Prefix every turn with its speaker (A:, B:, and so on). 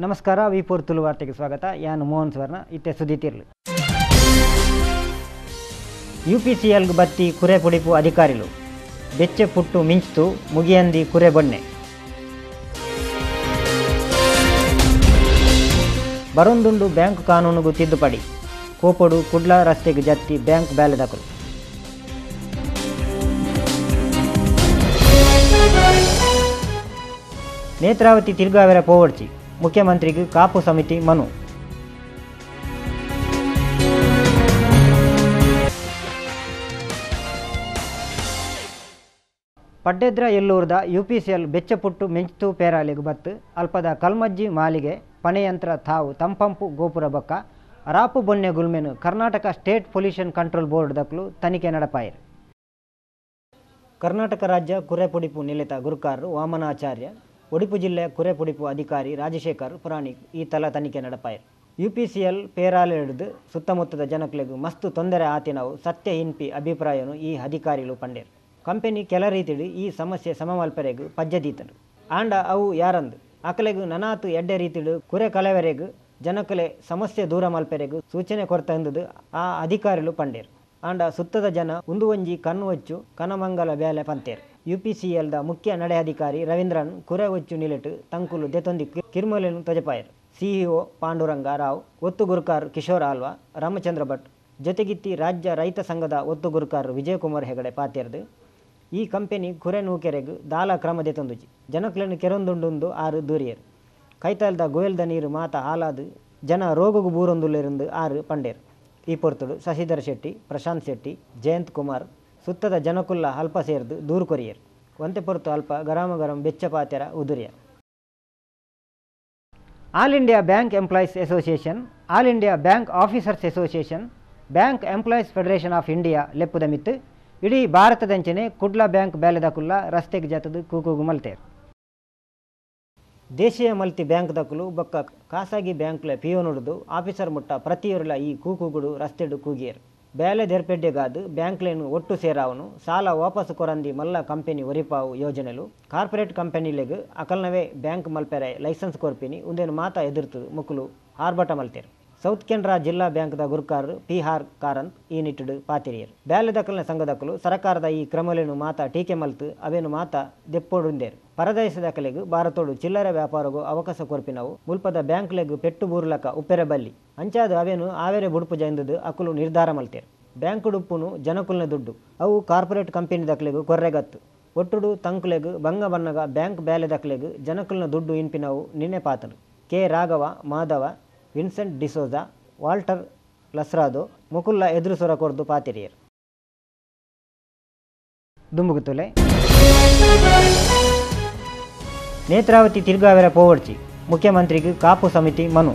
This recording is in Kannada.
A: ನಮಸ್ಕಾರ ವಿ4 ತುಳು ವಾರ್ತೆಗೆ ಸ್ವಾಗತ. ಯಾನು ಮೋಹನ್ ಸುವರ್ಣ ಇತ್ತೆ ಸುದ್ದಿ ತೀರ್ಲು. ಯುಪಿಸಿಎಲ್ ಬತ್ತಿ ಕುರೆ ಪುಡಿಪು ಅಧಿಕಾರಿಗಳು ಬೆಚ್ಚೆ ಪುಟ್ಟು ಮಿಂಚ್ತು ಮುಗಿಯಂದಿ ಕುರೆ ಬೊಣ್ಣೆ. ಬರೊಂದುಂಡು ಬ್ಯಾಂಕ್ ಕಾನೂನುಗೂ ತಿದ್ದುಪಡಿ. ಕೋಪಡು ಕುಡ್ಲ ರಸ್ತೆಗೆ ಜತ್ತಿ ಬ್ಯಾಂಕ್ ಬ್ಯಾಲೆ ದಾಖಲು. ನೇತ್ರಾವತಿ ತಿರ್ಗಾವೆರ ಪೋವಡ್ಚಿ ಮುಖ್ಯಮಂತ್ರಿಗೆ ಕಾಪು ಸಮಿತಿ ಮನು. ಪಡ್ಡೆದ್ರ ಎಲ್ಲೂರ್ದ ಯುಪಿಸಿಎಲ್ ಬೆಚ್ಚಪುಟ್ಟು ಮೆಂಚ್ತು ಪೇರಾಲಿಗೆ ಬತ್ತು ಅಲ್ಪದ ಕಲ್ಮಜ್ಜಿ ಮಾಲಿಗೆ ಪಣೆಯಂತ್ರ ತಾವು ತಂಪಂಪು ಗೋಪುರ ಬಕ್ಕ ರಾಪು ಬೊನ್ನೆ ಗುಲ್ಮೆನು Karnataka state pollution control board ದಕ್ಕಲು ತನಿಖೆ ನಡಪಾಯಿರು. ಕರ್ನಾಟಕ ರಾಜ್ಯ ಕುರೆಪುಡಿಪು ನಿಲಿತ ಗುರುಕಾರರು ವಾಮನಾಚಾರ್ಯ, ಉಡುಪಿ ಜಿಲ್ಲೆ ಕುರೆಪುಡಿಪು ಅಧಿಕಾರಿ ರಾಜಶೇಖರ್ ಪುರಾಣಿಕ್ ಈ ತಲ ತನಿಖೆ ನಡಪಾಯಿರು. ಯುಪಿಸಿಎಲ್ ಪೇರಾಲಿಡ್ದು ಸುತ್ತಮುತ್ತದ ಜನಕ್ಲೆಗೂ ಮಸ್ತು ತೊಂದರೆ ಆತಿನವು ಸತ್ಯ ಇನ್ಪಿ ಅಭಿಪ್ರಾಯನು ಈ ಅಧಿಕಾರಿಗಳು ಪಂಡೇರು. ಕಂಪೆನಿ ಕೆಲ ರೀತಿಡು ಈ ಸಮಸ್ಯೆ ಸಮಮಲ್ಪರೆಗೂ ಪಜ್ಜದೀತರು ಆಂಡ ಅವು ಯಾರಂದು ಅಕಲೆಗೂ ನನಾತು ಎಡ್ಡೆ ರೀತಿಡು ಕುರೆ ಕಲೆವರೆಗೂ ಜನಕಲೆ ಸಮಸ್ಯೆ ದೂರ ಮಲ್ಪೆರೆಗೂ ಸೂಚನೆ ಕೊರ್ತಂದುದು ಆ ಅಧಿಕಾರಿಗಳು ಪಂಡೇರು. ಆಂಡ ಸುತ್ತದ ಜನ ಉಂದು ಒಂಜಿ ಕಣ್ಣು ಹೊಚ್ಚು ಕನಮಂಗಲ ಬೇಲೆ ಪಂತೇರು. ಯುಪಿಸಿಎಲ್ದ ಮುಖ್ಯ ನಡೆ ಅಧಿಕಾರಿ ರವೀಂದ್ರನ್ ಕುರೆ ಹೊಚ್ಚು ನಿಲಿಟು ತಂಕುಲು ದೆತೊಂದಿ ಕಿರ್ಮಲೆನು ತೊಜಪಾಯರು. ಸಿಇಒ ಪಾಂಡುರಂಗ ರಾವ್, ಒತ್ತು ಗುರುಕಾರ್ ಕಿಶೋರ್ ಆಲ್ವಾ, ರಾಮಚಂದ್ರ ಭಟ್ ಜೊತೆಗಿತ್ತಿ ರಾಜ್ಯ ರೈತ ಸಂಘದ ಒತ್ತು ಗುರುಕಾರರು ವಿಜಯಕುಮಾರ್ ಹೆಗಡೆ ಪಾತೇರ್ದು ಈ ಕಂಪೆನಿ ಕುರೆ ನೂಕೆರೆಗೂ ದಾಲ ಕ್ರಮ ದೆತೊಂದುಜಿ ಜನಕ್ಲೆನು ಕೆರೊಂದುಂಡು ಆರು ದೂರಿಯರು. ಕೈತಾಲ್ದ ಗೋಯಲ್ದ ನೀರು ಮಾತ ಹಾಲಾದು ಜನ ರೋಗಗೂ ಬೂರೊಂದುಲ್ಲಿருந்து ಆರು ಪಂಡೇರು. ಈ ಪೊರ್ತುಡು ಶಶಿಧರ್ ಶೆಟ್ಟಿ, ಪ್ರಶಾಂತ್ ಶೆಟ್ಟಿ, ಜಯಂತ್ ಕುಮಾರ್ ಸುತ್ತದ ಜನಕುಲ್ಲ ಅಲ್ಪ ಸೇರ್ದು ದೂರು ಕೊರಿಯರು. ಒಂತೆ ಪೊರ್ತು ಅಲ್ಪ ಗರಂ ಬೆಚ್ಚಪಾತೆರ ಉದುರಿಯ. All India bank employees association, all India bank officers association, bank employees federation of India ಲೆಪ್ಪುದ ಮಿತ್ತು ಇಡೀ ಭಾರತದಂಚನೆ ಕುಡ್ಲ ಬ್ಯಾಂಕ್ ಬೇಲೆದಕುಲ್ಲ ರಸ್ತೆಗೆ ಜತದು ಕೂಗು ಮಲ್ತೇರು. ದೇಶೀಯ ಮಲ್ತಿ ಬ್ಯಾಂಕ್ ದಕ್ಕಲು ಬೊಕ್ಕ ಖಾಸಗಿ ಬ್ಯಾಂಕ್ಲೆ ಪಿಯೋನುಡ್ದು ಆಫೀಸರ್ ಮುಟ್ಟ ಪ್ರತಿಯೊರ್ಲ ಈ ಕೂಗುಡು ರಸ್ತೆಡು ಕೂಗಿಯರು. ಬೇಲೆ ದೆರ್ಪೆಡ್ಡೆಗಾದು ಬ್ಯಾಂಕ್ಲೇನು ಒಟ್ಟು ಸೇರಾವನು ಸಾಲ ವಾಪಸ್ಸು ಕೊರಂದಿ ಮಲ್ಲ ಕಂಪೆನಿ ಒರಿಪಾವು ಯೋಜನೆಲು ಕಾರ್ಪೊರೇಟ್ ಕಂಪೆನಿಲೆಗ್ ಅಕಲ್ನವೇ ಬ್ಯಾಂಕ್ ಮಲ್ಪೆರೆ ಲೈಸೆನ್ಸ್ ಕೊರ್ಪಿನಿ ಉಂದೇನು ಮಾತ ಎದುರ್ತು ಮುಕ್ಕುಲು ಆರ್ಭಟ ಮಲ್ತೇರು. ಸೌತ್ ಕೆನರಾ ಜಿಲ್ಲಾ ಬ್ಯಾಂಕ್ದ ಗುರುಕಾರರು ಪಿ.ಆರ್. ಕಾರಂತ್ ಈ ನಿಟ್ಟಿಡು ಪಾತಿರಿಯರು. ಬ್ಯಾಲೆ ದಕ್ಕಲಿನ ಸಂಘದಕ್ಕಲು ಸರ್ಕಾರದ ಈ ಕ್ರಮಲೇನು ಮಾತ ಟೀಕೆ ಮಲ್ತು ಅವೇನು ಮಾತ ದೆಪ್ಪೊಡುಂದೇರು. ಪರದೇಶದ ಕಲೆಗೂ ಭಾರತೋಡು ಚಿಲ್ಲರೆ ವ್ಯಾಪಾರಗೂ ಅವಕಾಶ ಕೊರ್ಪಿನವು ಮುಲ್ಪದ ಬ್ಯಾಂಕ್ಲೆಗೂ ಪೆಟ್ಟು ಬೂರ್ಲಕ ಉಪ್ಪೆರೆ ಬಲ್ಲಿ ಅಂಚಾದು ಅವೇನು ಆವೇರೆ ಬುಡುಪು ಜೈಂದುದು ಅಕುಲು ನಿರ್ಧಾರ ಮಲ್ತೇರು. ಬ್ಯಾಂಕ್ ಡುಪ್ಪುನು ಜನಕುಲ್ನ ದುಡ್ಡು ಅವು ಕಾರ್ಪೊರೇಟ್ ಕಂಪೆನಿ ದಕ್ಲೆಗೂ ಕೊರ್ರೆಗತ್ತು ಒಟ್ಟುಡು ತಂಕುಲೆಗೂ ಬಂಗ ಬನ್ನಗ ಬ್ಯಾಂಕ್ ಬ್ಯಾಲೆ ದಕ್ಲೆಗೂ ಜನಕುಲ್ನ ದುಡ್ಡು ಇನ್ಪಿನವು ನಿನ್ನೆ ಪಾತರು. K. Raghava, Madhava, Vincent D'Souza, Walter Lasrado ಮುಕುಲ್ಲ ಎದುರು ಸೊರ ಕೊರ್ದು ಪಾತಿರಿಯರು. ದುಂಬುಗುತುಲೆ ನೇತ್ರಾವತಿ ತಿರ್ಗಾವೆರ ಪೋವಡ್ಚಿ ಮುಖ್ಯಮಂತ್ರಿಗೆ ಕಾಪು ಸಮಿತಿ ಮನು.